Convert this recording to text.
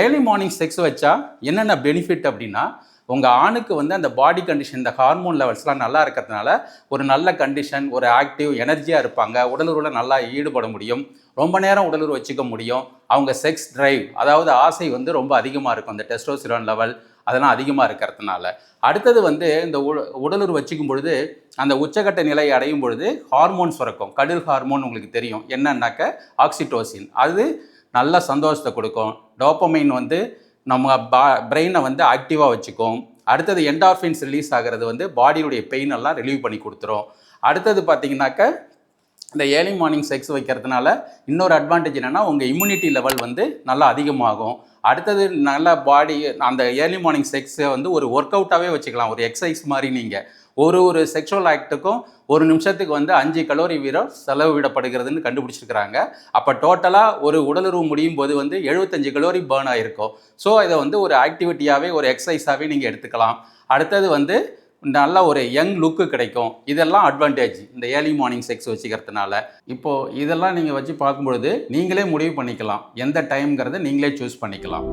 Early morning sex வச்சா என்னென்ன benefit அப்படின்னா, உங்கள் ஆணுக்கு வந்து அந்த பாடி கண்டிஷன், இந்த ஹார்மோன் லெவல்ஸ்லாம் நல்லா இருக்கிறதுனால ஒரு நல்ல கண்டிஷன், ஒரு ஆக்டிவ் எனர்ஜியாக இருப்பாங்க. உடலுறவில் நல்லா ஈடுபட முடியும். ரொம்ப நேரம் உடலுறவு வச்சுக்க முடியும். அவங்க செக்ஸ் டிரைவ், அதாவது ஆசை வந்து ரொம்ப அதிகமாக இருக்கும். அந்த டெஸ்டோஸ்டிரான் லெவல் அதெல்லாம் அதிகமாக இருக்கிறதுனால. அடுத்தது வந்து இந்த உடலுறவு வச்சுக்கும் பொழுது அந்த உச்சக்கட்ட நிலை அடையும் பொழுது ஹார்மோன் சுரக்கும். கடல் ஹார்மோன் உங்களுக்கு தெரியும். என்னன்னாக்க ஆக்சிடோசின். அது நல்ல சந்தோஷத்தை கொடுக்கும். டோப்பமைன் வந்து நம்ம பிரெயினை வந்து ஆக்டிவாக வச்சுக்கும். அடுத்தது என்டார்ஃபின்ஸ் ரிலீஸ் ஆகிறது வந்து பாடியுடைய பெயின் எல்லாம் ரிலீவ் பண்ணி கொடுத்துரும். அடுத்தது பார்த்தீங்கன்னாக்க இந்த ஏர்லி மார்னிங் செக்ஸ் வைக்கிறதுனால இன்னொரு அட்வான்டேஜ் என்னென்னா உங்கள் இம்யூனிட்டி லெவல் வந்து நல்லா அதிகமாகும். அடுத்தது நல்ல பாடி அந்த ஏர்லி மார்னிங் செக்ஸை வந்து ஒரு ஒர்க் அவுட்டாகவே வச்சுக்கலாம். ஒரு எக்ஸசைஸ் மாதிரி நீங்கள் ஒரு செக்ஷுவல் ஆக்டுக்கும் ஒரு நிமிஷத்துக்கு வந்து 5 கலோரி வீதம் செலவிடப்படுகிறதுன்னு கண்டுபிடிச்சிருக்கிறாங்க. அப்போ டோட்டலாக ஒரு உடலுறவு முடியும் போது வந்து 75 கலோரி பேர்ன் ஆகிருக்கும். ஸோ இதை வந்து ஒரு ஆக்டிவிட்டியாகவே ஒரு எக்ஸசைஸாகவே நீங்கள் எடுத்துக்கலாம். அடுத்தது வந்து நல்ல ஒரு யங் லுக்கு கிடைக்கும். இதெல்லாம் அட்வான்டேஜ் இந்த ஏர்லி மார்னிங் செக்ஸ் வச்சுக்கிறதுனால. இப்போது இதெல்லாம் நீங்கள் வச்சு பார்க்கும்பொழுது நீங்களே முடிவு பண்ணிக்கலாம். எந்த டைம்ங்கிறத நீங்களே சூஸ் பண்ணிக்கலாம்.